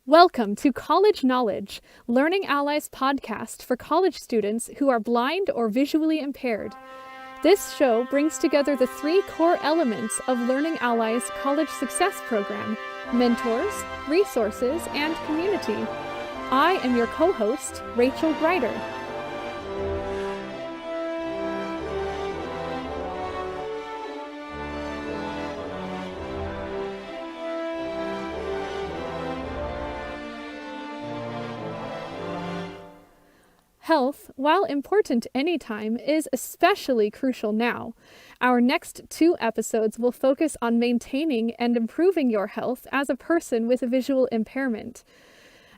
Welcome to College Knowledge, Learning Allies podcast for college students who are blind or visually impaired. This show brings together the three core elements of Learning Allies College Success Program: mentors, resources, and community. I am your co-host, Rachel Greider. Health, while important anytime, is especially crucial now. Our next two episodes will focus on maintaining and improving your health as a person with a visual impairment.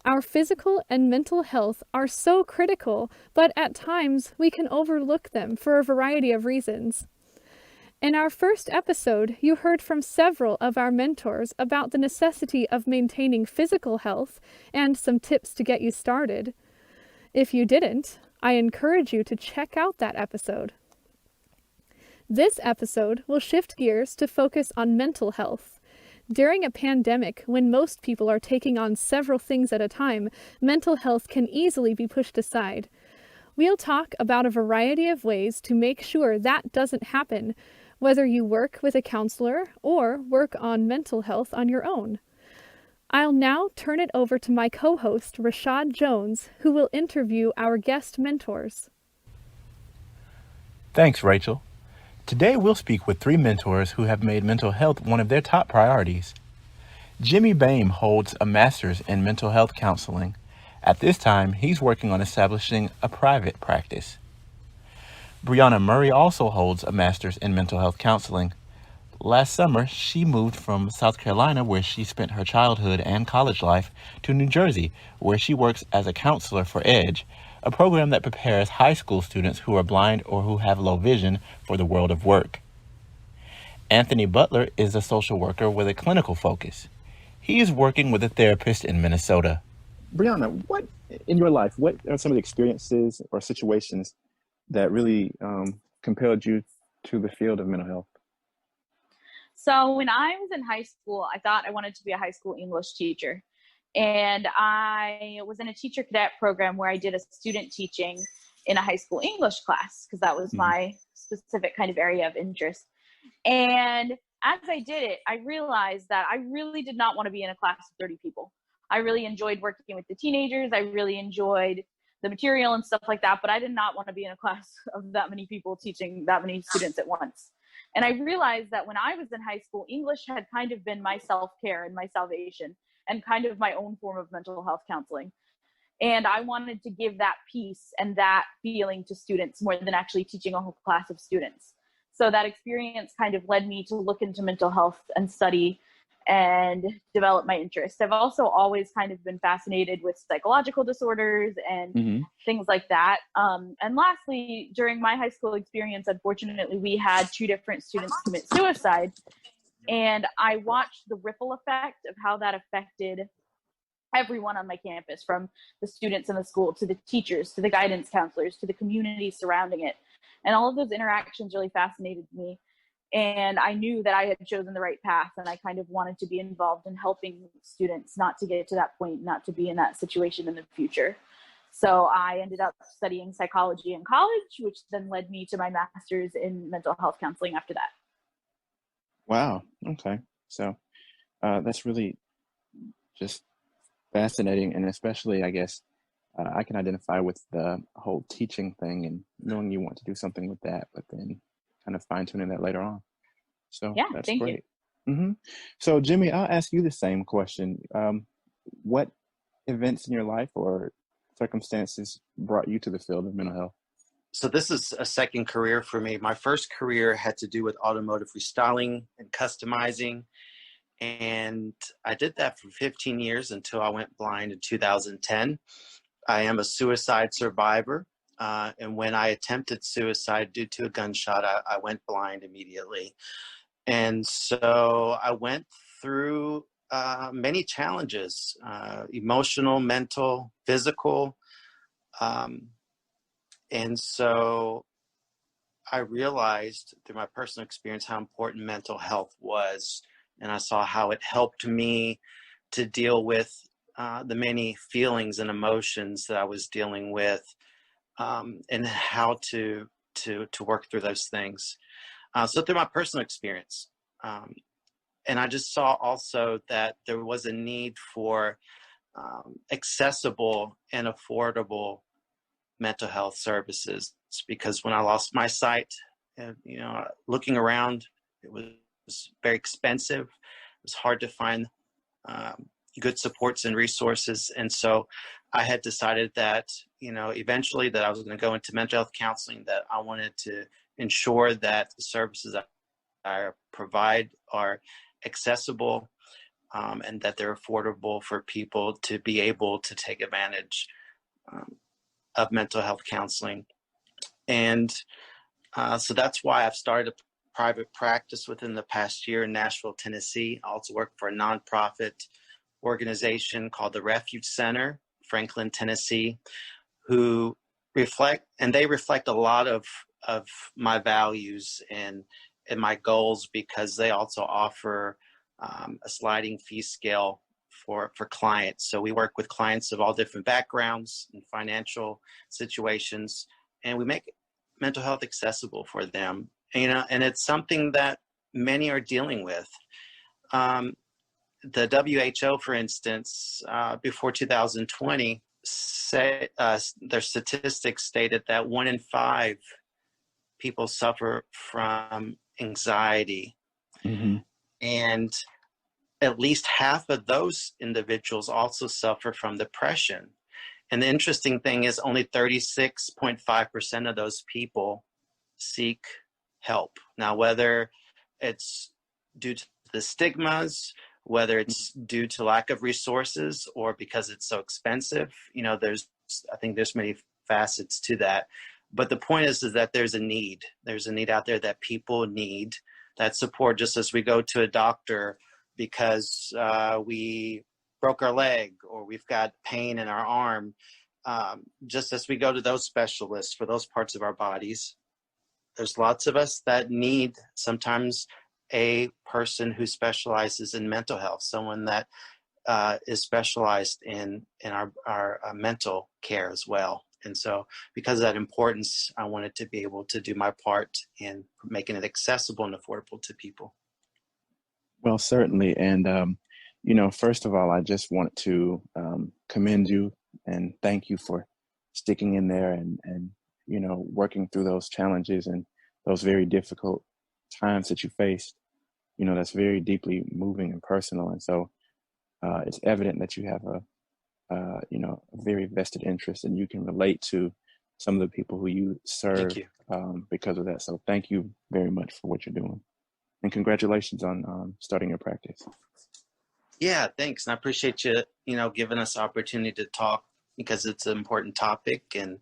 Our physical and mental health are so critical, but at times we can overlook them for a variety of reasons. In our first episode, you heard from several of our mentors about the necessity of maintaining physical health and some tips to get you started. If you didn't, I encourage you to check out that episode. This episode will shift gears to focus on mental health. During a pandemic, when most people are taking on several things at a time, mental health can easily be pushed aside. We'll talk about a variety of ways to make sure that doesn't happen, whether you work with a counselor or work on mental health on your own. I'll now turn it over to my co-host, Rashad Jones, who will interview our guest mentors. Thanks, Rachel. Today we'll speak with three mentors who have made mental health one of their top priorities. Jimmy Boehm holds a master's in mental health counseling. At this time, he's working on establishing a private practice. Brianna Murray also holds a master's in mental health counseling. Last summer, she moved from South Carolina, where she spent her childhood and college life, to New Jersey, where she works as a counselor for EDGE, a program that prepares high school students who are blind or who have low vision for the world of work. Anthony Butler is a social worker with a clinical focus. He is working with a therapist in Minnesota. Brianna, what in your life, what are some of the experiences or situations that really compelled you to the field of mental health? So when I was in high school, I thought I wanted to be a high school English teacher. And I was in a teacher cadet program where I did a student teaching in a high school English class, because that was my specific kind of area of interest. And as I did it, I realized that I really did not want to be in a class of 30 people. I really enjoyed working with the teenagers. I really enjoyed the material and stuff like that, but I did not want to be in a class of that many people teaching that many students at once. And I realized that when I was in high school, English had kind of been my self-care and my salvation and kind of my own form of mental health counseling. And I wanted to give that peace and that feeling to students more than actually teaching a whole class of students. So that experience kind of led me to look into mental health and study and develop my interest. I've also always kind of been fascinated with psychological disorders and things like that. And lastly, during my high school experience, unfortunately, we had two different students commit suicide. And I watched the ripple effect of how that affected everyone on my campus, from the students in the school to the teachers, to the guidance counselors, to the community surrounding it. And all of those interactions really fascinated me. And I knew that I had chosen the right path, and I kind of wanted to be involved in helping students not to get to that point, not to be in that situation in the future. So I ended up studying psychology in college, which then led me to my master's in mental health counseling after that. Wow. Okay. So that's really just fascinating. And especially, I guess, I can identify with the whole teaching thing and knowing you want to do something with that, but then kind of fine-tuning that later on. So Yeah, that's thank great. you. So Jimmy, I'll ask you the same question. What events in your life or circumstances brought you to the field of mental health? So this is a second career for me. My first career had to do with automotive restyling and customizing. And I did that for 15 years until I went blind in 2010. I am a suicide survivor. And when I attempted suicide due to a gunshot, I went blind immediately. And so I went through many challenges, emotional, mental, physical. And so I realized through my personal experience how important mental health was. And I saw how it helped me to deal with the many feelings and emotions that I was dealing with, and how to work through those things. So through my personal experience, and I just saw also that there was a need for accessible and affordable mental health services, because when I lost my sight, looking around, it was very expensive. It was hard to find good supports and resources. And so I had decided that, eventually that I was going to go into mental health counseling, that I wanted to ensure that the services I provide are accessible, and that they're affordable for people to be able to take advantage of mental health counseling. And so that's why I've started a private practice within the past year in Nashville, Tennessee. I also work for a nonprofit organization called the Refuge Center, Franklin, Tennessee, who reflect a lot of my values and my goals, because they also offer a sliding fee scale for clients. So we work with clients of all different backgrounds and financial situations, and we make mental health accessible for them. And it's something that many are dealing with. The WHO, for instance, before 2020, their statistics stated that 1 in 5 people suffer from anxiety. Mm-hmm. And at least half of those individuals also suffer from depression. And the interesting thing is only 36.5% of those people seek help. Now, whether it's due to the stigmas, whether it's due to lack of resources, or because it's so expensive, I think there's many facets to that. But the point is that there's a need. There's a need out there that people need that support, just as we go to a doctor because we broke our leg or we've got pain in our arm. Just as we go to those specialists for those parts of our bodies, there's lots of us that need sometimes a person who specializes in mental health, someone that is specialized in our mental care as well. And so because of that importance, I wanted to be able to do my part in making it accessible and affordable to people. Well, certainly. And, first of all, I just want to commend you and thank you for sticking in there and working through those challenges and those very difficult times that you faced. That's very deeply moving and personal. And so it's evident that you have a very vested interest, and you can relate to some of the people who you serve. Thank you. Because of that. So thank you very much for what you're doing. And congratulations on starting your practice. Yeah, thanks. And I appreciate you, giving us the opportunity to talk, because it's an important topic. And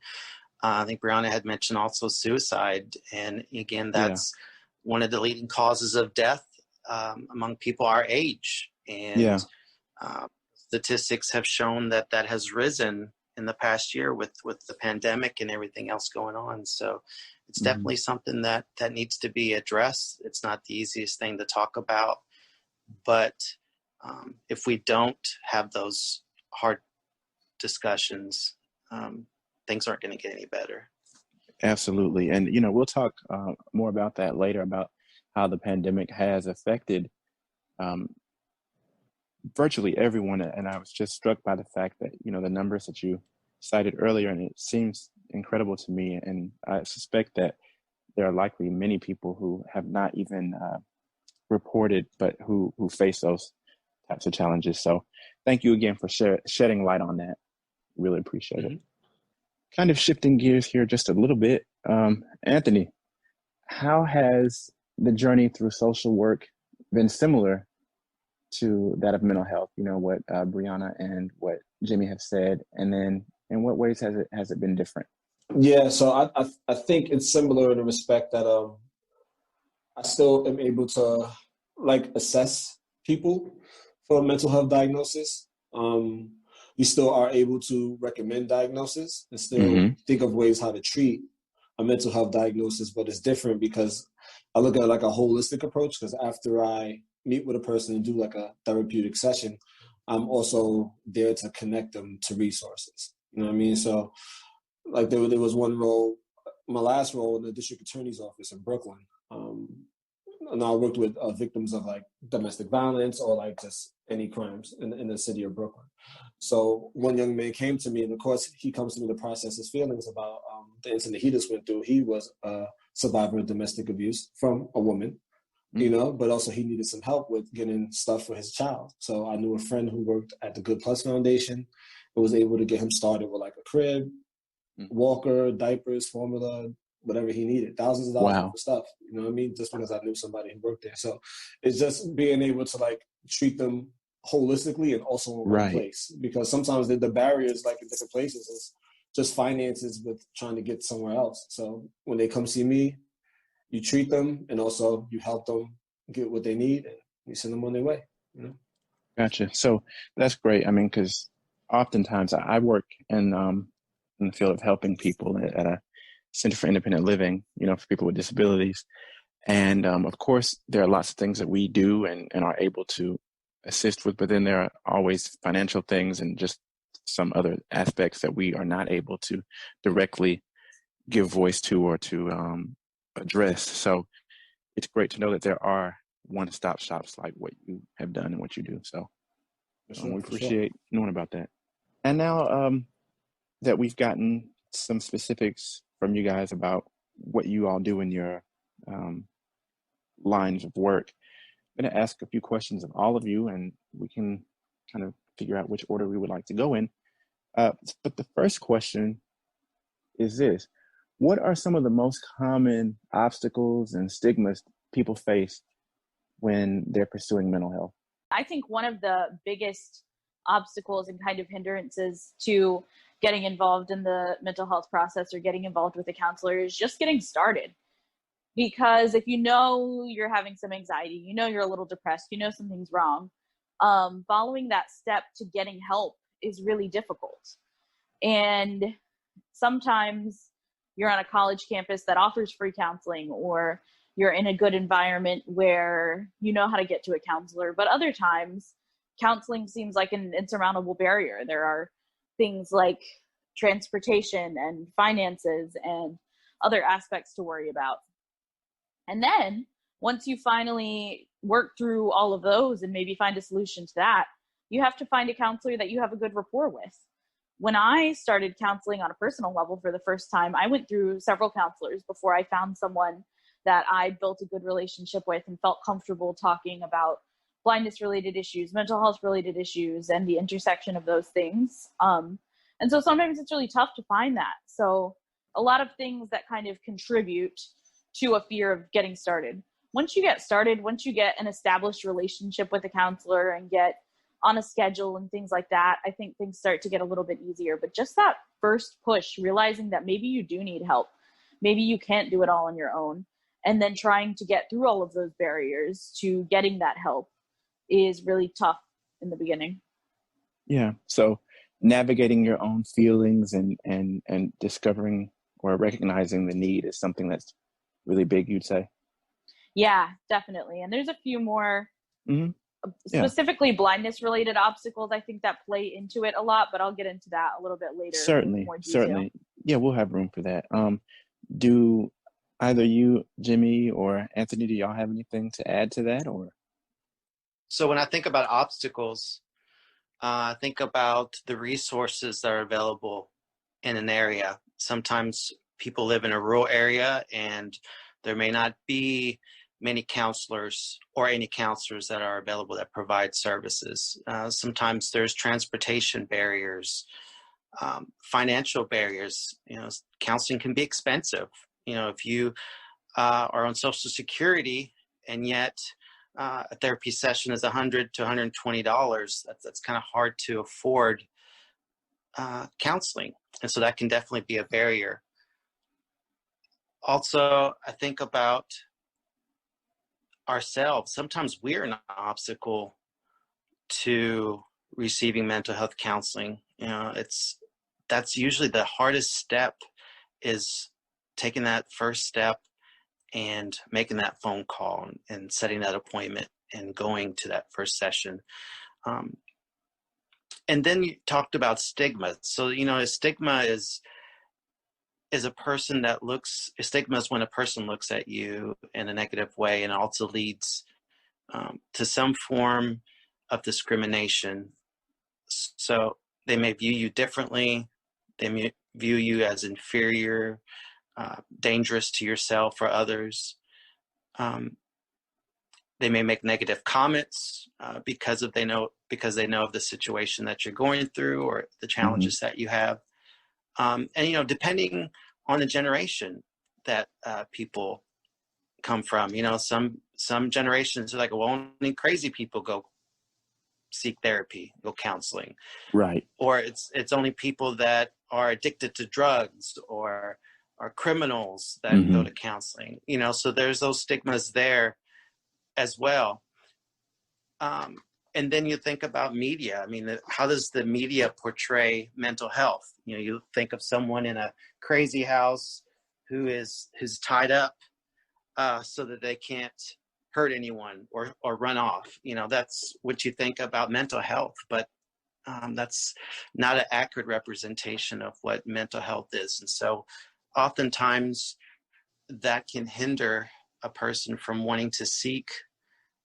I think Brianna had mentioned also suicide. And again, that's one of the leading causes of death among people our age. And statistics have shown that has risen in the past year with the pandemic and everything else going on. So it's definitely something that needs to be addressed. It's not the easiest thing to talk about, but if we don't have those hard discussions, things aren't going to get any better. Absolutely. And, we'll talk more about that later, about how the pandemic has affected virtually everyone. And I was just struck by the fact that, the numbers that you cited earlier, and it seems incredible to me. And I suspect that there are likely many people who have not even reported, but who face those types of challenges. So thank you again for shedding light on that. Really appreciate it. Kind of shifting gears here just a little bit. Anthony, how has the journey through social work been similar to that of mental health? What Brianna and what Jimmy have said, and then in what ways has it been different? Yeah, so I think it's similar in the respect that I still am able to assess people for a mental health diagnosis. We still are able to recommend diagnosis and still think of ways how to treat a mental health diagnosis, but it's different because I look at it like a holistic approach, because after I meet with a person and do like a therapeutic session, I'm also there to connect them to resources. You know what I mean? So like there was one role, my last role in the district attorney's office in Brooklyn. And I worked with victims of like domestic violence or like just any crimes in the city of Brooklyn. So one young man came to me, and of course he comes to me to process his feelings about the incident he just went through. He was a survivor of domestic abuse from a woman, you know, but also he needed some help with getting stuff for his child. So I knew a friend who worked at the Good Plus Foundation and was able to get him started with like a crib, walker, diapers, formula, whatever he needed, thousands of dollars worth of stuff. You know what I mean? Just because I knew somebody who worked there. So it's just being able to like treat them holistically and also in one place. Because sometimes the barriers like in different places is just finances with trying to get somewhere else. So when they come see me, you treat them and also you help them get what they need and you send them on their way. You know? Gotcha. So that's great. I mean, because oftentimes I work in the field of helping people at a Center for Independent Living, you know, for people with disabilities. And of course, there are lots of things that we do and are able to assist with, but then there are always financial things and just some other aspects that we are not able to directly give voice to or to address. So it's great to know that there are one-stop shops like what you have done and what you do. So we appreciate knowing about that. And now that we've gotten some specifics from you guys about what you all do in your lines of work, I'm going to ask a few questions of all of you, and we can kind of figure out which order we would like to go in. But the first question is this: what are some of the most common obstacles and stigmas people face when they're pursuing mental health? I think one of the biggest obstacles and kind of hindrances to getting involved in the mental health process or getting involved with a counselor is just getting started. Because if you know you're having some anxiety, you know you're a little depressed, you know something's wrong, following that step to getting help is really difficult. And sometimes you're on a college campus that offers free counseling, or you're in a good environment where you know how to get to a counselor. But other times, counseling seems like an insurmountable barrier. There are things like transportation and finances and other aspects to worry about. And then once you finally work through all of those and maybe find a solution to that, you have to find a counselor that you have a good rapport with. When I started counseling on a personal level for the first time, I went through several counselors before I found someone that I built a good relationship with and felt comfortable talking about blindness related issues, mental health related issues, and the intersection of those things. And so sometimes it's really tough to find that. So a lot of things that kind of contribute to a fear of getting started. Once you get started, once you get an established relationship with a counselor and get on a schedule and things like that, I think things start to get a little bit easier. But just that first push, realizing that maybe you do need help, maybe you can't do it all on your own, and then trying to get through all of those barriers to getting that help is really tough in the beginning. Yeah. So navigating your own feelings and discovering or recognizing the need is something that's really big, you'd say? Yeah, definitely. And there's a few more specifically blindness related obstacles, I think, that play into it a lot, but I'll get into that a little bit later. Certainly. Yeah, we'll have room for that. Do either you, Jimmy, or Anthony, do y'all have anything to add to that? Or So when I think about obstacles, I think about the resources that are available in an area. Sometimes people live in a rural area and there may not be many counselors or any counselors that are available that provide services. Sometimes there's transportation barriers, financial barriers. You know, counseling can be expensive. You know, if you are on Social Security and yet a therapy session is $100 to $120, that's kind of hard to afford counseling. And so that can definitely be a barrier. Also, I think about ourselves. Sometimes we're an obstacle to receiving mental health counseling. You know, that's usually the hardest step, is taking that first step and making that phone call and setting that appointment and going to that first session. And then you talked about stigma. So, a stigma is a person that looks, a stigma is when a person looks at you in a negative way, and also leads to some form of discrimination. So they may view you differently. They may view you as inferior, dangerous to yourself or others. They may make negative comments because they know of the situation that you're going through or the challenges that you have. And depending on the generation that people come from, some generations are like, well, only crazy people go seek therapy, go counseling, Right. or it's only people that are addicted to drugs or are criminals that go to counseling. So there's those stigmas there as well. And then you think about media. I mean, how does the media portray mental health? You think of someone in a crazy house who's tied up so that they can't hurt anyone or run off. That's what you think about mental health, but that's not an accurate representation of what mental health is. And so oftentimes that can hinder a person from wanting to seek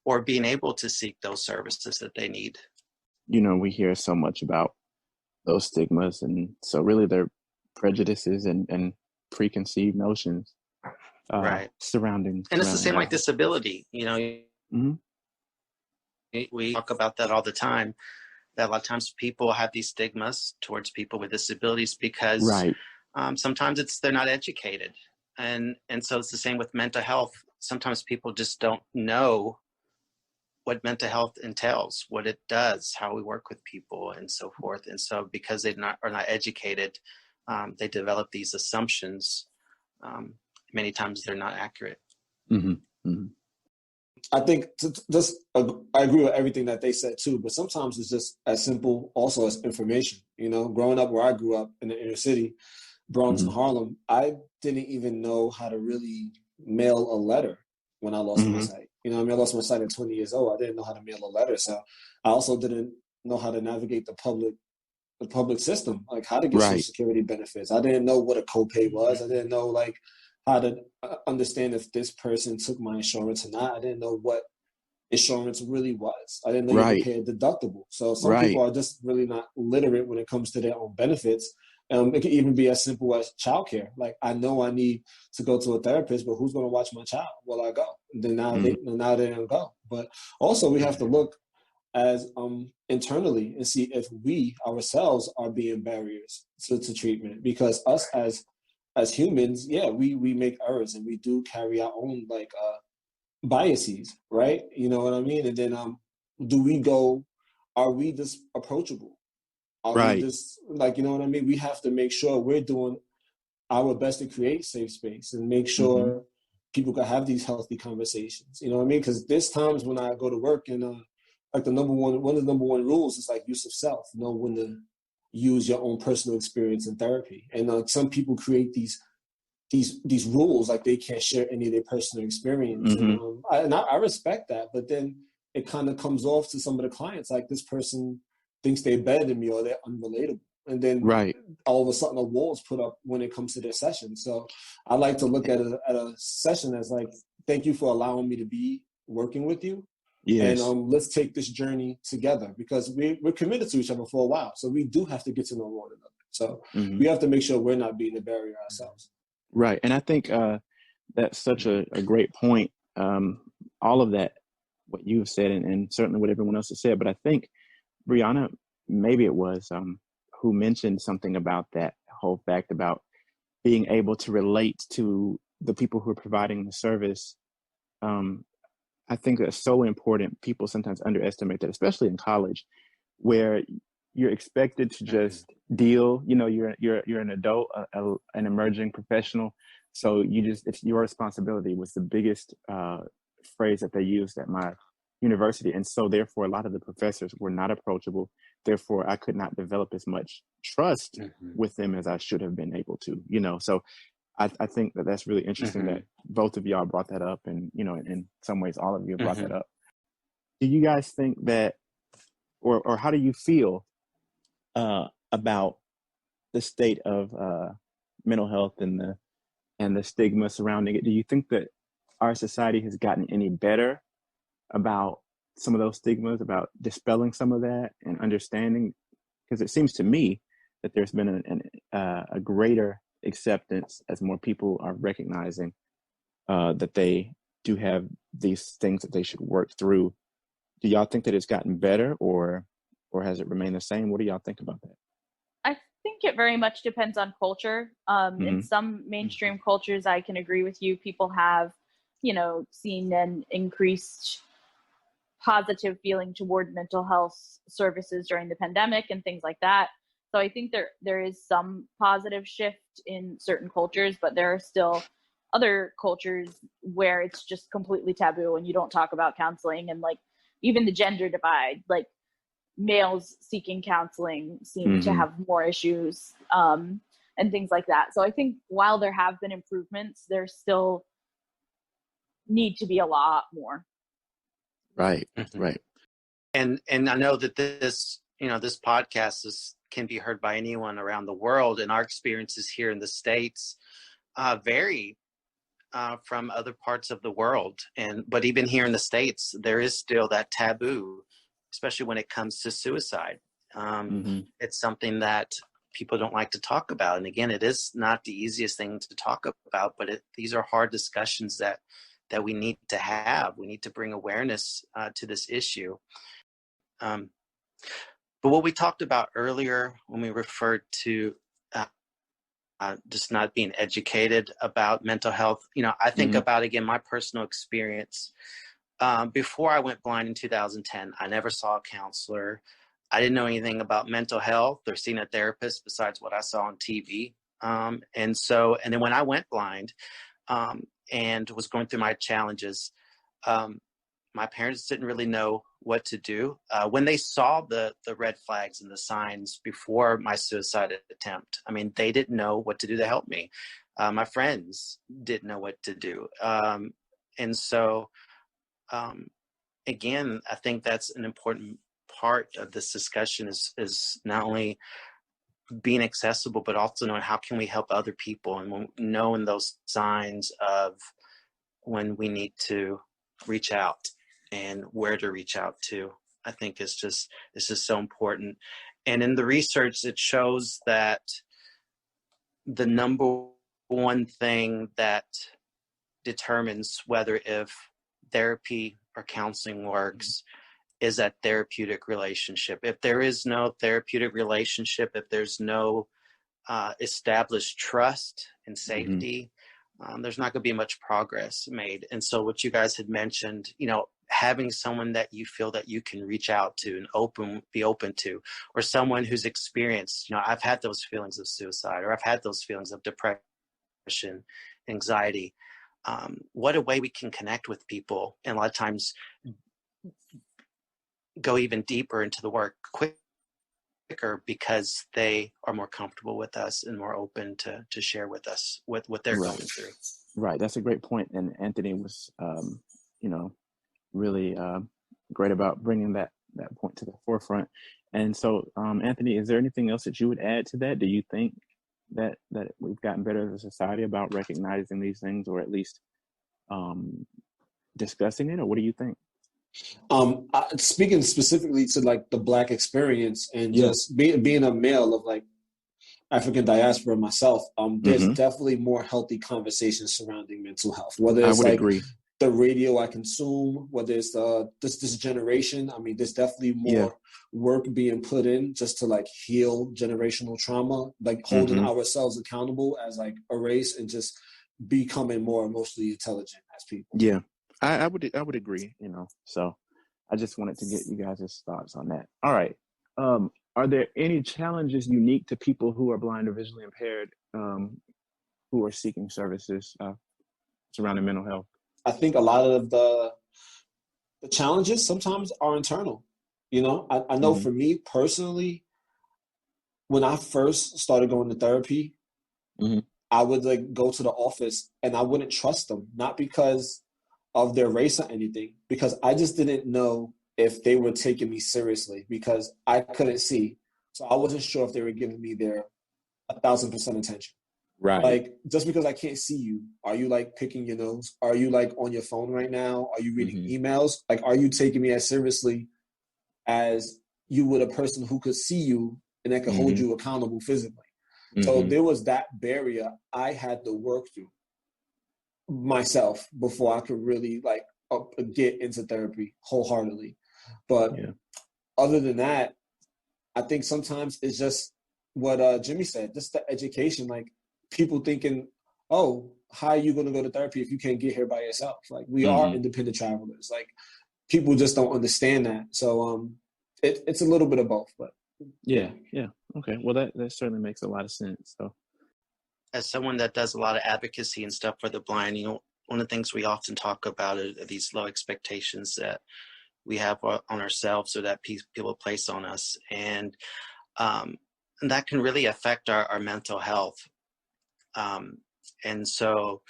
or being able to seek those services that they need. We hear so much about those stigmas, and so really they're prejudices and preconceived notions Right. surrounding. And it's the same like disability. We talk about that all the time, that a lot of times people have these stigmas towards people with disabilities because sometimes they're not educated. And so it's the same with mental health. Sometimes people just don't know what mental health entails, what it does, how we work with people, and so forth. And so because are not educated, they develop these assumptions. Many times they're not accurate. I think I agree with everything that they said too, but sometimes it's just as simple also as information. Growing up where I grew up in the inner city, Bronx and Harlem, I didn't even know how to really mail a letter when I lost my sight. I lost my sight at 20 years old. I didn't know how to mail a letter. So I also didn't know how to navigate the public system, like how to get Social Security benefits. I didn't know what a copay was. I didn't know how to understand if this person took my insurance or not. I didn't know what insurance really was. I didn't know you could pay a deductible. So some people are just really not literate when it comes to their own benefits. It could even be as simple as childcare. Like, I know I need to go to a therapist, but who's going to watch my child while I go? And then now they don't go. But also we have to look as internally and see if we ourselves are being barriers to treatment, because us as humans, we make errors and we do carry our own biases, right? You know what I mean? And then are we just approachable? Are we just you know what I mean? We have to make sure we're doing our best to create safe space and make sure people can have these healthy conversations. You know what I mean? Because there's times when I go to work and one of the number one rules is use of self. Know when to use your own personal experience in therapy. And some people create these rules, like they can't share any of their personal experience. And I respect that, but then it kind of comes off to some of the clients like this person thinks they're better than me or they're unrelatable. And then all of a sudden a wall is put up when it comes to their session. So I like to look at a session as thank you for allowing me to be working with you. Yes. And let's take this journey together, because we're committed to each other for a while. So we do have to get to know one another. So we have to make sure we're not being a barrier ourselves. Right. And I think that's such a great point. All of that, what you've said, and certainly what everyone else has said. But I think, Brianna, maybe it was, who mentioned something about that whole fact about being able to relate to the people who are providing the service. I think that's so important. People sometimes underestimate that, especially in college, where you're expected to just deal. You're an adult, an emerging professional, so it's your responsibility was the biggest phrase that they used at my university. And so therefore a lot of the professors were not approachable. Therefore I could not develop as much trust with them as I should have been able to, so I think that's really interesting that both of y'all brought that up, and in some ways all of you brought that up. Do you guys think that, or how do you feel about the state of mental health and the stigma surrounding it. Do you think that our society has gotten any better about some of those stigmas, about dispelling some of that and understanding? Because it seems to me that there's been a greater acceptance as more people are recognizing that they do have these things that they should work through. Do y'all think that it's gotten better, or has it remained the same? What do y'all think about that? I think it very much depends on culture. In some mainstream cultures, I can agree with you. People have, seen an increased positive feeling toward mental health services during the pandemic and things like that. So I think there is some positive shift in certain cultures, but there are still other cultures where it's just completely taboo and you don't talk about counseling, and like even the gender divide, like males seeking counseling seem to have more issues and things like that. So I think while there have been improvements, there still need to be a lot more. Right, right. And I know that this podcast can be heard by anyone around the world, and our experiences here in the States vary from other parts of the world. But even here in the States, there is still that taboo, especially when it comes to suicide. It's something that people don't like to talk about. And again, it is not the easiest thing to talk about, but these are hard discussions that we need to have. We need to bring awareness to this issue. But what we talked about earlier when we referred to just not being educated about mental health, I think about, again, my personal experience. Before I went blind in 2010, I never saw a counselor. I didn't know anything about mental health or seeing a therapist besides what I saw on TV. And then when I went blind and was going through my challenges, my parents didn't really know what to do. When they saw the red flags and the signs before my suicide attempt, they didn't know what to do to help me. My friends didn't know what to do. Again, I think that's an important part of this discussion is not only being accessible, but also knowing how can we help other people, and knowing those signs of when we need to reach out and where to reach out to. I think this is so important. And in the research, it shows that the number one thing that determines whether if therapy or counseling works is that therapeutic relationship. If there is no therapeutic relationship, if there's no established trust and safety, there's not going to be much progress made. And so what you guys had mentioned, having someone that you feel that you can reach out to and be open to, or someone who's experienced, I've had those feelings of suicide, or I've had those feelings of depression, anxiety. What a way we can connect with people, and a lot of times go even deeper into the work quicker because they are more comfortable with us and more open to share with us what they're going through. Right. That's a great point. And Anthony was, really great about bringing that point to the forefront. And so, Anthony, is there anything else that you would add to that? Do you think that we've gotten better as a society about recognizing these things, or at least discussing it, or what do you think? Speaking specifically to like the Black experience and just being a male of like African diaspora myself, there's definitely more healthy conversations surrounding mental health. Whether it's agree. The radio I consume, whether it's this generation, there's definitely more work being put in just to like heal generational trauma, like holding ourselves accountable as like a race and just becoming more emotionally intelligent as people. Yeah. I would agree, so I just wanted to get you guys' thoughts on that. All right. Are there any challenges unique to people who are blind or visually impaired who are seeking services surrounding mental health? I think a lot of the challenges sometimes are internal. I know for me personally, when I first started going to therapy, I would like go to the office and I wouldn't trust them, not because of their race or anything, because I just didn't know if they were taking me seriously, because I couldn't see. So I wasn't sure if they were giving me their 1,000% attention. Right. Like, just because I can't see you, are you like picking your nose? Are you like on your phone right now? Are you reading emails? Like, are you taking me as seriously as you would a person who could see you and that could hold you accountable physically? So there was that barrier I had to work through myself before I could really like get into therapy wholeheartedly. But other than that, I think sometimes it's just what Jimmy said, just the education, like people thinking, oh, how are you going to go to therapy if you can't get here by yourself? Like, we are independent travelers. Like, people just don't understand that. So it's a little bit of both, but yeah. Okay. Well, that certainly makes a lot of sense. So, As someone that does a lot of advocacy and stuff for the blind, one of the things we often talk about are these low expectations that we have on ourselves or that people place on us. And that can really affect our mental health. And so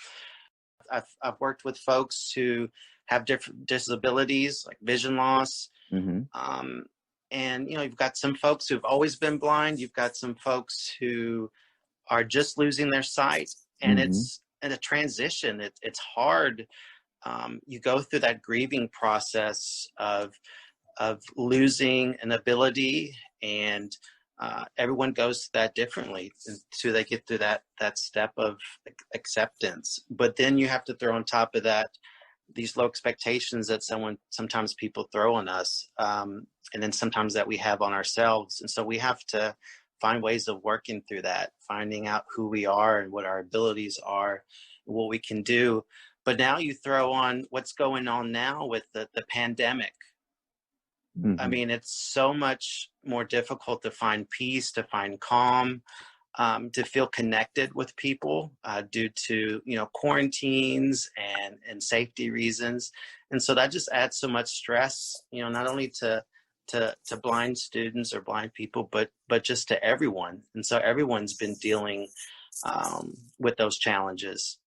I've worked with folks who have different disabilities like vision loss. And, you've got some folks who've always been blind. You've got some folks who are just losing their sight, and it's in a transition. It's hard. You go through that grieving process of losing an ability, and everyone goes through that differently until they get through that step of acceptance. But then you have to throw on top of that these low expectations that sometimes people throw on us, and then sometimes that we have on ourselves. And so we have to find ways of working through that, finding out who we are and what our abilities are, and what we can do. But now you throw on what's going on now with the pandemic. I mean, it's so much more difficult to find peace, to find calm, to feel connected with people due to, quarantines and safety reasons. And so that just adds so much stress, not only to blind students or blind people, but just to everyone. And so everyone's been dealing with those challenges.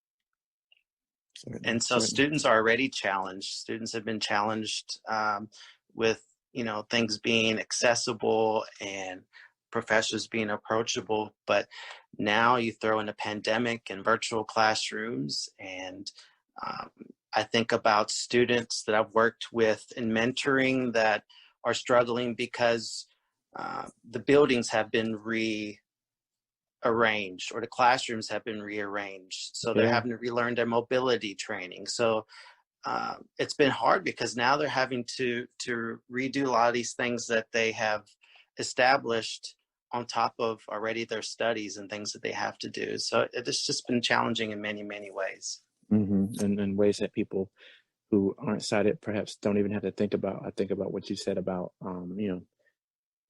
And so students are already challenged. Students have been challenged with, things being accessible and professors being approachable. But now you throw in a pandemic and virtual classrooms. And I think about students that I've worked with in mentoring that are struggling because the buildings have been rearranged or the classrooms have been rearranged. So they're having to relearn their mobility training. So it's been hard because now they're having to redo a lot of these things that they have established on top of already their studies and things that they have to do. So it's just been challenging in many, many ways. And ways that people who aren't sighted perhaps don't even have to think about. I think about what you said about,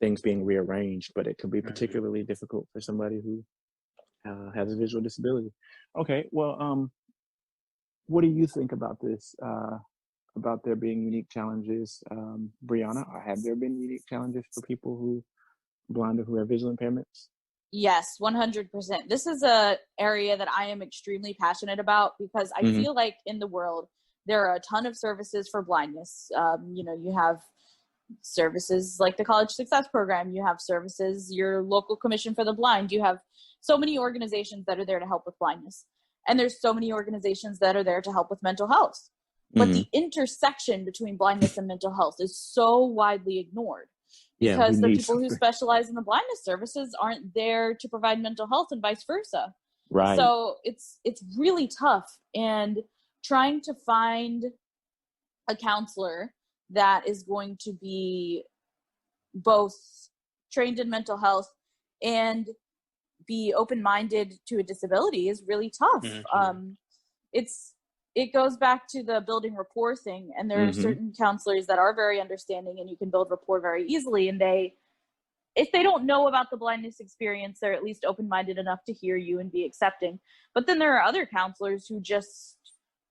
things being rearranged, but it can be particularly difficult for somebody who has a visual disability. Okay, well, what do you think about this, about there being unique challenges? Brianna, have there been unique challenges for people who blind or who have visual impairments? Yes, 100%. This is a area that I am extremely passionate about because I feel like in the world, there are a ton of services for blindness. You have services like the College Success Program. You have services, your local Commission for the Blind. You have so many organizations that are there to help with blindness. And there's so many organizations that are there to help with mental health. But the intersection between blindness and mental health is so widely ignored because the people who specialize in the blindness services aren't there to provide mental health and vice versa. Right. So it's really tough. And trying to find a counselor that is going to be both trained in mental health and be open-minded to a disability is really tough. It goes back to the building rapport thing, and there are certain counselors that are very understanding and you can build rapport very easily, and if they don't know about the blindness experience, they're at least open-minded enough to hear you and be accepting. But then there are other counselors who just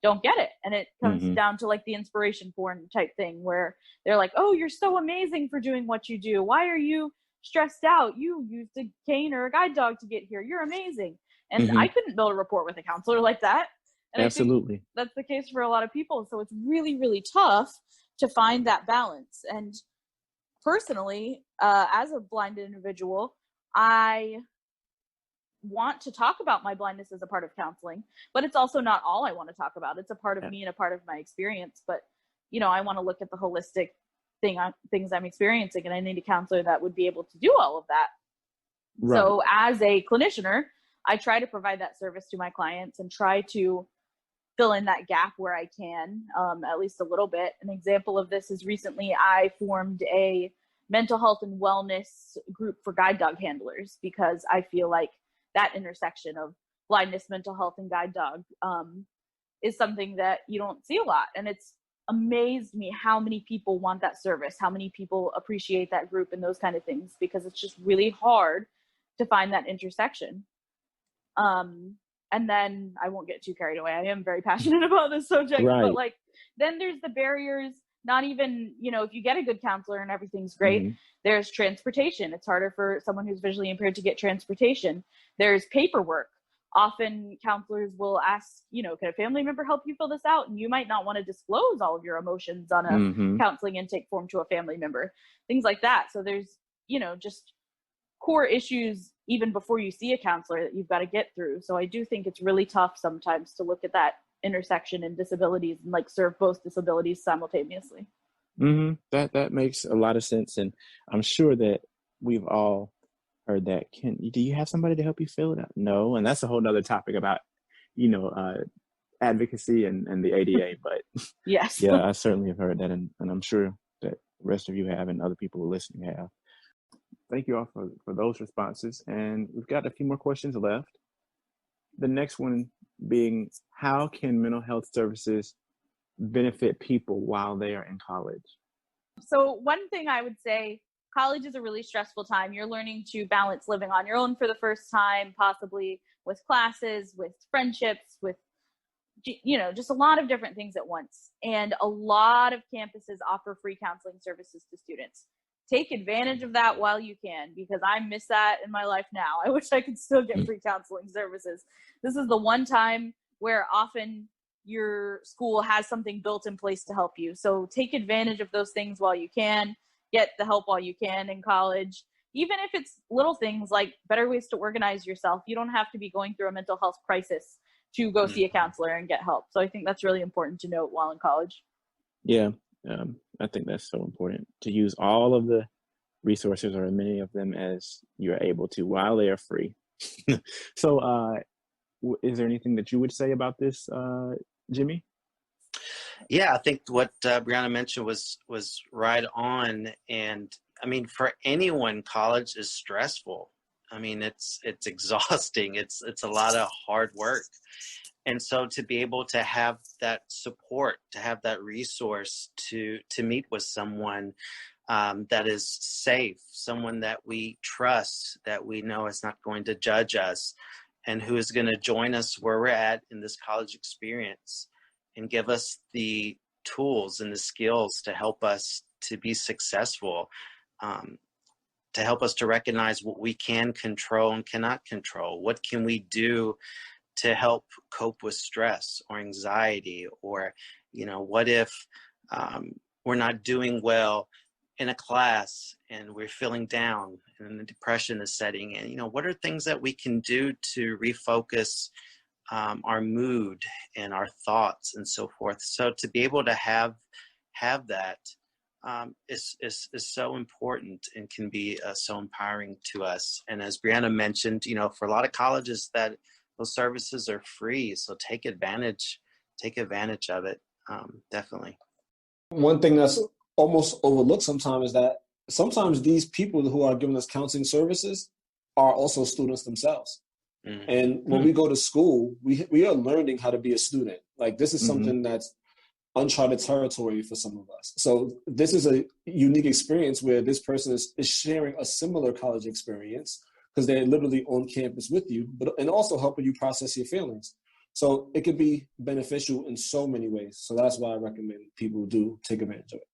don't get it, and it comes down to like the inspiration porn type thing where they're like, oh, you're so amazing for doing what you do. Why are you stressed out? You used a cane or a guide dog to get here. You're amazing. And I couldn't build a rapport with a counselor like that. And Absolutely. I think that's the case for a lot of people. So it's really, really tough to find that balance. And personally, as a blind individual, I want to talk about my blindness as a part of counseling, but it's also not all I want to talk about. It's a part of me and a part of my experience. But, I want to look at the holistic things I'm experiencing, and I need a counselor that would be able to do all of that. Right. So as a clinicianer, I try to provide that service to my clients and try to fill in that gap where I can, at least a little bit. An example of this is recently I formed a mental health and wellness group for guide dog handlers, because I feel like that intersection of blindness, mental health, and guide dog is something that you don't see a lot. And it's amazed me how many people want that service, how many people appreciate that group and those kind of things, because it's just really hard to find that intersection. And then I won't get too carried away. I am very passionate about this subject, right. But then there's the barriers, not even, if you get a good counselor and everything's great, mm-hmm. There's transportation. It's harder for someone who's visually impaired to get transportation. There's paperwork. Often counselors will ask, can a family member help you fill this out? And you might not want to disclose all of your emotions on a mm-hmm. counseling intake form to a family member, things like that. So there's, just core issues even before you see a counselor that you've got to get through. So I do think it's really tough sometimes to look at that intersection in disabilities and serve both disabilities simultaneously. Mm-hmm. That makes a lot of sense. And I'm sure that we've all heard that. Do you have somebody to help you fill it out? No. And that's a whole nother topic about, advocacy and the ADA. But yes, yeah, I certainly have heard that. And I'm sure that the rest of you have and other people who are listening have. Thank you all for those responses. And we've got a few more questions left. The next one being, how can mental health services benefit people while they are in college? So one thing I would say, college is a really stressful time. You're learning to balance living on your own for the first time, possibly with classes, with friendships, with, just a lot of different things at once. And a lot of campuses offer free counseling services to students. Take advantage of that while you can, because I miss that in my life now. I wish I could still get free counseling services. This is the one time where often your school has something built in place to help you. So take advantage of those things while you can. Get the help while you can in college. Even if it's little things like better ways to organize yourself. You don't have to be going through a mental health crisis to go see a counselor and get help. So I think that's really important to note while in college. Yeah. I think that's so important to use all of the resources, or as many of them as you're able to, while they are free. So is there anything that you would say about this, Jimmy? Yeah, I think what Brianna mentioned was right on. And I mean, for anyone, college is stressful. I mean, it's exhausting. It's a lot of hard work. And so to be able to have that support, to have that resource to meet with someone that is safe, someone that we trust, that we know is not going to judge us, and who is going to join us where we're at in this college experience and give us the tools and the skills to help us to be successful, to help us to recognize what we can control and cannot control. What can we do to help cope with stress or anxiety? Or, what if we're not doing well in a class and we're feeling down and the depression is setting in? What are things that we can do to refocus our mood and our thoughts and so forth? So to be able to have that is so important and can be so empowering to us. And as Brianna mentioned, for a lot of colleges, that those services are free. So take advantage of it. Definitely. One thing that's almost overlooked sometimes is that sometimes these people who are giving us counseling services are also students themselves. Mm-hmm. And when we go to school, we are learning how to be a student. This is something that's uncharted territory for some of us. So this is a unique experience where this person is sharing a similar college experience, because they're literally on campus with you, and also helping you process your feelings. So it could be beneficial in so many ways. So that's why I recommend people do take advantage of it.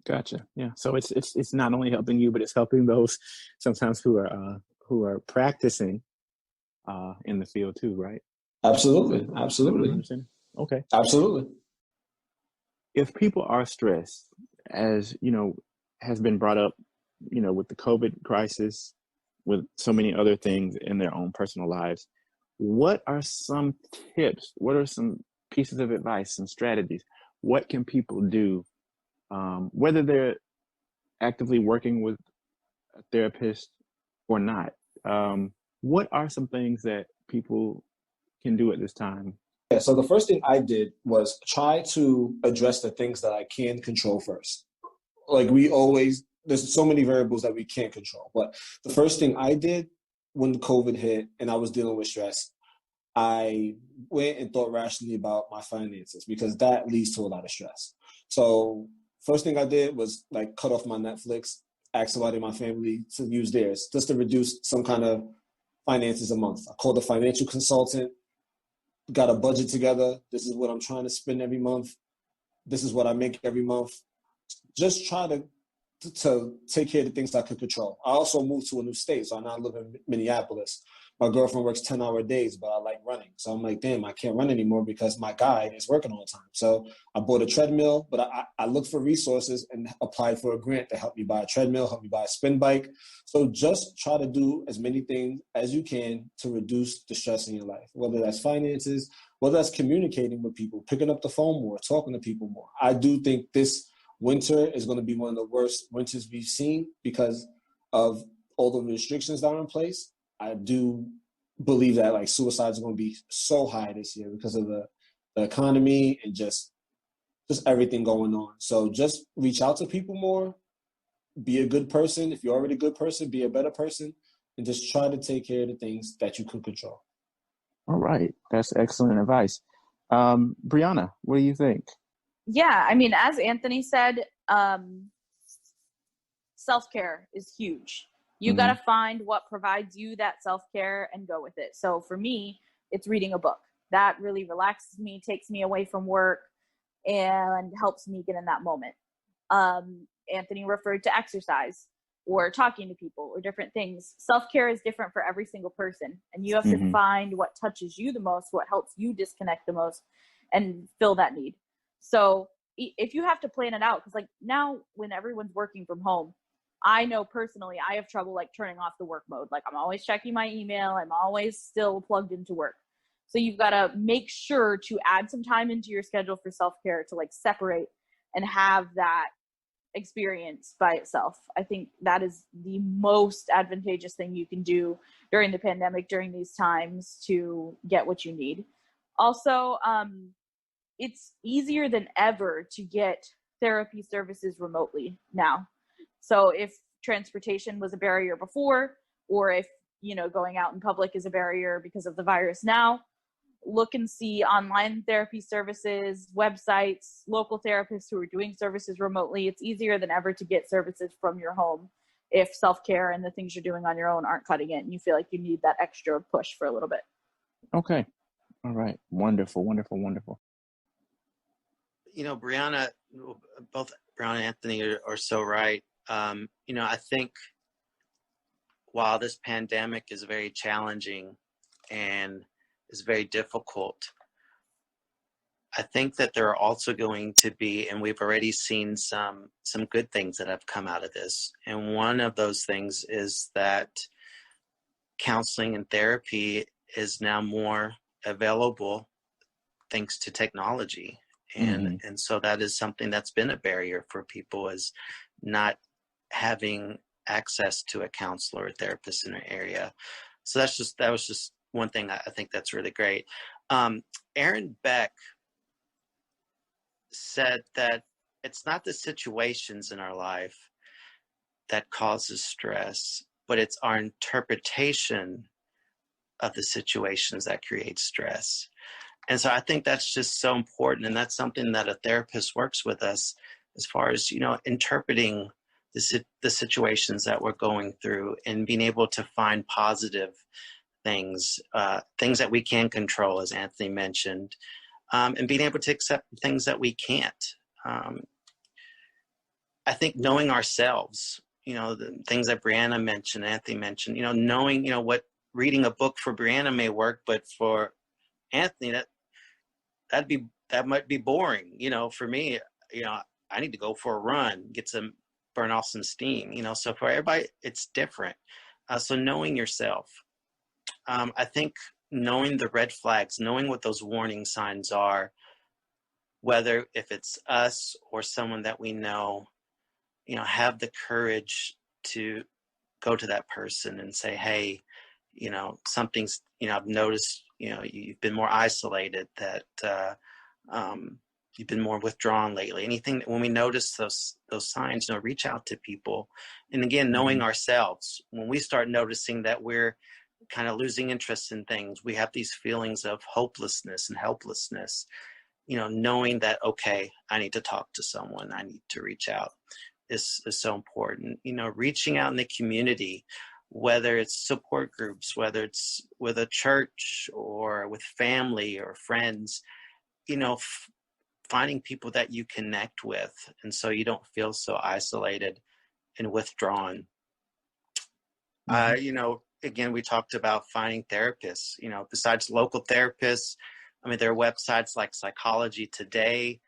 Gotcha. Yeah. So it's not only helping you, but it's helping those sometimes who are practicing in the field too, right? Absolutely. Okay. Absolutely. If people are stressed, as has been brought up, with the COVID crisis, with so many other things in their own personal lives. What are some tips? What are some pieces of advice, some strategies? What can people do, whether they're actively working with a therapist or not? What are some things that people can do at this time? Yeah, so the first thing I did was try to address the things that I can control first. Like there's so many variables that we can't control. But the first thing I did when COVID hit and I was dealing with stress, I went and thought rationally about my finances because that leads to a lot of stress. So first thing I did was like cut off my Netflix, ask somebody in my family to use theirs just to reduce some kind of finances a month. I called a financial consultant, got a budget together. This is what I'm trying to spend every month. This is what I make every month. Just try to take care of the things I could control. I also moved to a new state, so I now live in Minneapolis. My girlfriend works 10-hour days, but I like running. So I'm like, damn, I can't run anymore because my guy is working all the time. So I bought a treadmill, but I looked for resources and applied for a grant to help me buy a treadmill, help me buy a spin bike. So just try to do as many things as you can to reduce the stress in your life, whether that's finances, whether that's communicating with people, picking up the phone more, talking to people more. I do think this winter is going to be one of the worst winters we've seen because of all the restrictions that are in place. I do believe that like suicides are going to be so high this year because of the economy and just everything going on. So just reach out to people more, be a good person. If you're already a good person, be a better person, and just try to take care of the things that you can control. All right. That's excellent advice. Brianna, what do you think? Yeah, I mean, as Anthony said, self-care is huge. You got to find what provides you that self-care and go with it. So for me, it's reading a book. That really relaxes me, takes me away from work, and helps me get in that moment. Anthony referred to exercise or talking to people or different things. Self-care is different for every single person, and you have to find what touches you the most, what helps you disconnect the most, and fill that need. So if you have to plan it out, because like now when everyone's working from home, I know personally I have trouble like turning off the work mode. Like I'm always checking my email. I'm always still plugged into work. So you've got to make sure to add some time into your schedule for self-care to like separate and have that experience by itself. I think that is the most advantageous thing you can do during the pandemic, during these times, to get what you need. Also, it's easier than ever to get therapy services remotely now. So if transportation was a barrier before, or if, going out in public is a barrier because of the virus now, look and see online therapy services, websites, local therapists who are doing services remotely. It's easier than ever to get services from your home if self-care and the things you're doing on your own aren't cutting it and you feel like you need that extra push for a little bit. Okay. All right. Wonderful, wonderful, wonderful. Brianna, both Brianna and Anthony are so right. I think while this pandemic is very challenging and is very difficult, I think that there are also going to be, and we've already seen some good things that have come out of this. And one of those things is that counseling and therapy is now more available thanks to technology. And so that is something that's been a barrier for people, is not having access to a counselor or therapist in their area. So that was just one thing I think that's really great. Aaron Beck said that it's not the situations in our life that causes stress, but it's our interpretation of the situations that create stress. And so I think that's just so important. And that's something that a therapist works with us as far as, interpreting the situations that we're going through and being able to find positive things, things that we can control, as Anthony mentioned, and being able to accept things that we can't. I think knowing ourselves, the things that Brianna mentioned, Anthony mentioned, knowing, what reading a book for Brianna may work, but for Anthony, that might be boring. For me, I need to go for a run, get some burn off some steam, so for everybody, it's different. So knowing yourself, I think knowing the red flags, knowing what those warning signs are, whether if it's us or someone that we know, have the courage to go to that person and say, hey, something's, I've noticed, you've been more isolated, that you've been more withdrawn lately. Anything, when we notice those signs, reach out to people. And again, knowing ourselves, when we start noticing that we're kind of losing interest in things, we have these feelings of hopelessness and helplessness, knowing that, okay, I need to talk to someone, I need to reach out is so important. Reaching out in the community, whether it's support groups, whether it's with a church or with family or friends, finding people that you connect with, and so you don't feel so isolated and withdrawn. Again, we talked about finding therapists, besides local therapists. I mean, there are websites like Psychology Today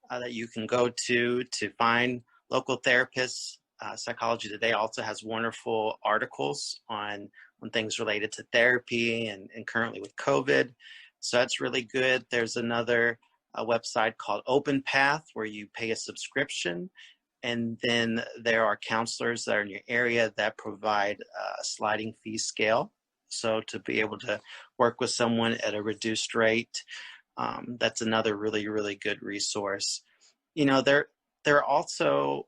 that you can go to find local therapists. Psychology Today also has wonderful articles on things related to therapy and currently with COVID. So that's really good. There's another website called Open Path where you pay a subscription. And then there are counselors that are in your area that provide a sliding fee scale. So to be able to work with someone at a reduced rate, that's another really, really good resource. There are also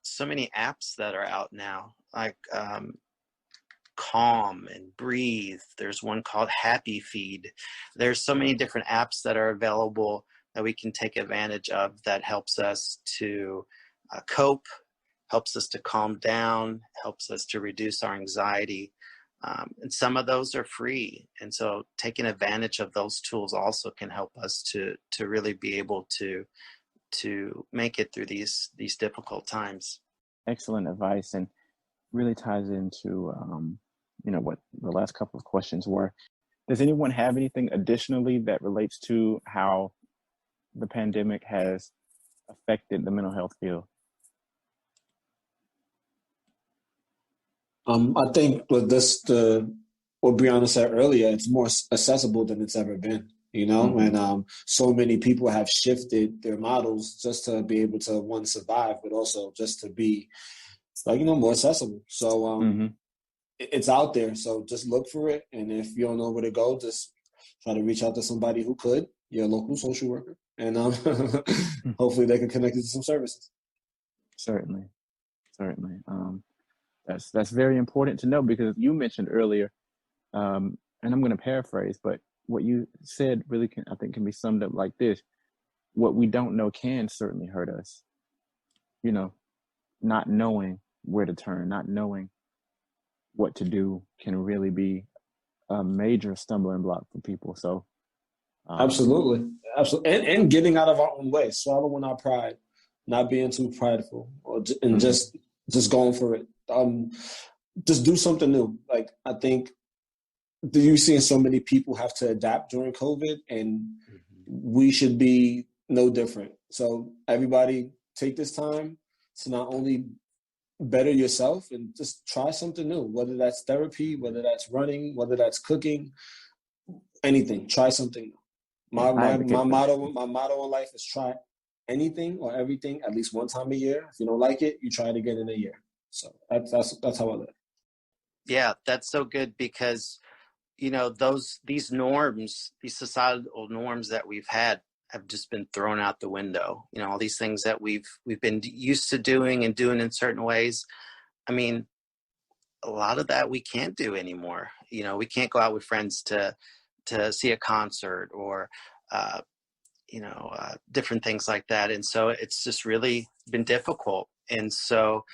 so many apps that are out now, like Calm and Breathe. There's one called Happy Feed. There's so many different apps that are available that we can take advantage of that helps us to cope, helps us to calm down, helps us to reduce our anxiety. And some of those are free. And so taking advantage of those tools also can help us to really be able to make it through these difficult times. Excellent advice, and really ties into what the last couple of questions were. Does anyone have anything additionally that relates to how the pandemic has affected the mental health field? I think with what Brianna said earlier, it's more accessible than it's ever been, and so many people have shifted their models just to be able to, one, survive, but also just to be more accessible. So it's out there. So just look for it. And if you don't know where to go, just try to reach out to somebody who could, your local social worker, and hopefully they can connect you to some services. Certainly. That's very important to know, because you mentioned earlier, and I'm going to paraphrase, but what you said really can be summed up like this: what we don't know can certainly hurt us. Not knowing where to turn, not knowing what to do can really be a major stumbling block for people. So absolutely. And getting out of our own way, swallowing our pride, not being too prideful, and just going for it. Just do something new. Like, I think you've seen so many people have to adapt during COVID, and we should be no different. So everybody take this time to not only better yourself and just try something new, whether that's therapy, whether that's running, whether that's cooking, anything. Try something new. My motto in life is try anything or everything at least one time a year. If you don't like it, you try it again in a year. So that's how I live. Yeah, that's so good, because these norms, these societal norms that we've had have just been thrown out the window. All these things that we've been used to doing and doing in certain ways. I mean, a lot of that we can't do anymore. We can't go out with friends to see a concert or different things like that. And so it's just really been difficult. And so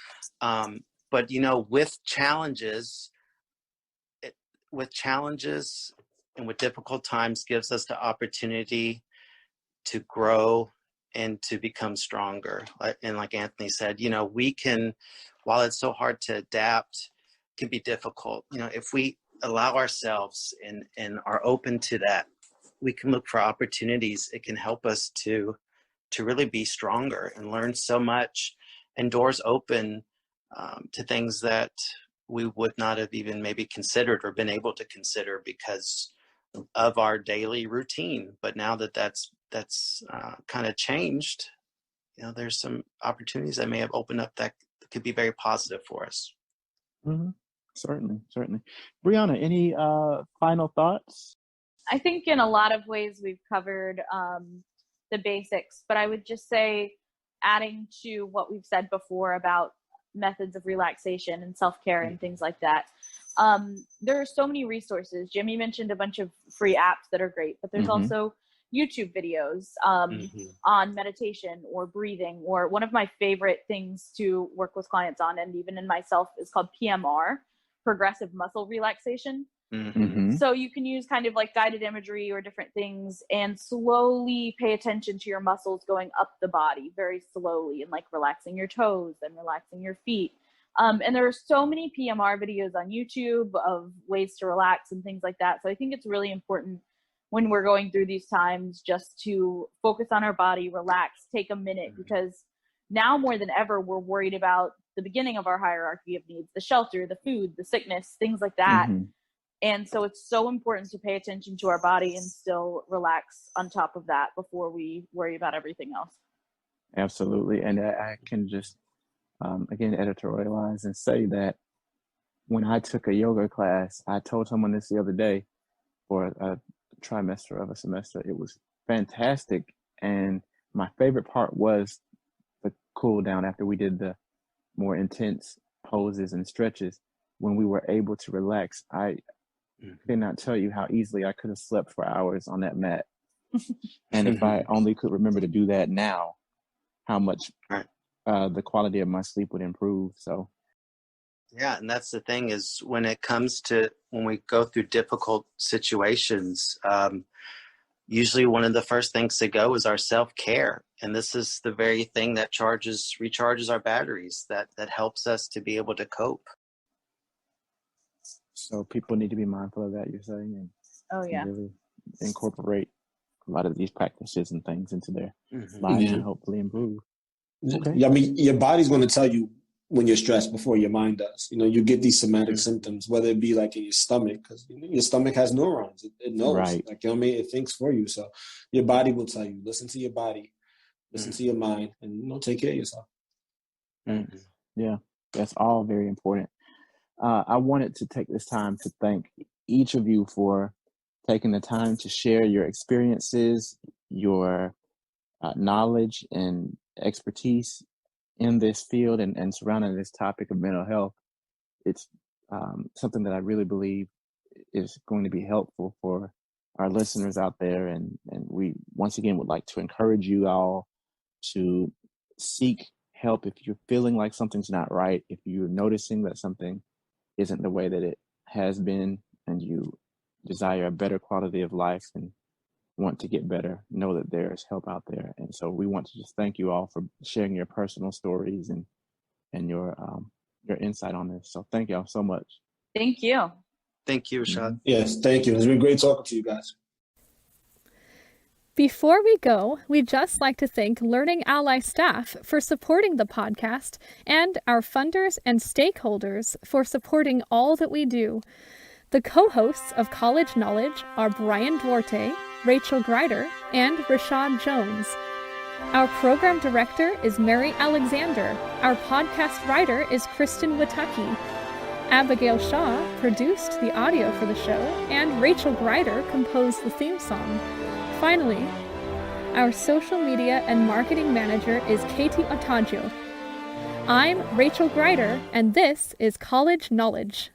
but with challenges and with difficult times gives us the opportunity to grow and to become stronger. And like Anthony said, we can, while it's so hard to adapt, it can be difficult. If we allow ourselves and are open to that, we can look for opportunities. It can help us to really be stronger and learn so much. and doors open to things that we would not have even maybe considered or been able to consider because of our daily routine. But now that that's kind of changed, there's some opportunities that may have opened up that could be very positive for us. Mm-hmm. Certainly. Brianna, any final thoughts? I think in a lot of ways we've covered the basics, but I would just say, adding to what we've said before about methods of relaxation and self-care and things like that, there are so many resources. Jimmy mentioned a bunch of free apps that are great, but there's also YouTube videos on meditation or breathing, or one of my favorite things to work with clients on, and even in myself, is called PMR, progressive muscle relaxation. So you can use kind of like guided imagery or different things and slowly pay attention to your muscles going up the body very slowly, and like relaxing your toes and relaxing your feet. And there are so many PMR videos on YouTube of ways to relax and things like that. So I think it's really important when we're going through these times just to focus on our body, relax, take a minute, because now more than ever, we're worried about the beginning of our hierarchy of needs, the shelter, the food, the sickness, things like that. And so it's so important to pay attention to our body and still relax on top of that before we worry about everything else. Absolutely. And I can just, again, editorialize and say that when I took a yoga class, I told someone this the other day for a trimester of a semester. It was fantastic. And my favorite part was the cool down after we did the more intense poses and stretches. When we were able to relax, I cannot tell you how easily I could have slept for hours on that mat. And if I only could remember to do that now, how much the quality of my sleep would improve. So yeah, and that's the thing, is when it comes to when we go through difficult situations, usually one of the first things to go is our self-care. And this is the very thing that recharges our batteries, that helps us to be able to cope. So people need to be mindful of that, you're saying, and really incorporate a lot of these practices and things into their lives and hopefully improve. Okay. I mean, your body's going to tell you when you're stressed before your mind does. You get these somatic symptoms, whether it be like in your stomach, because your stomach has neurons. It knows. Right. Like, it thinks for you. So your body will tell you. Listen to your body, listen to your mind, and take care of yourself. Yeah, that's all very important. I wanted to take this time to thank each of you for taking the time to share your experiences, your knowledge and expertise in this field and surrounding this topic of mental health. It's something that I really believe is going to be helpful for our listeners out there. And we, once again, would like to encourage you all to seek help if you're feeling like something's not right, if you're noticing that something isn't the way that it has been, and you desire a better quality of life and want to get better, know that there's help out there. And so we want to just thank you all for sharing your personal stories and your insight on this. So thank y'all so much. Thank you. Thank you, Rashad. Yes, thank you. It's been great talking to you guys. Before we go, we'd just like to thank Learning Ally staff for supporting the podcast and our funders and stakeholders for supporting all that we do. The co-hosts of College Knowledge are Brian Duarte, Rachel Greider, and Rashad Jones. Our program director is Mary Alexander. Our podcast writer is Kristen Wataki. Abigail Shaw produced the audio for the show, and Rachel Greider composed the theme song. Finally, our social media and marketing manager is Katie Otaggio. I'm Rachel Greider, and this is College Knowledge.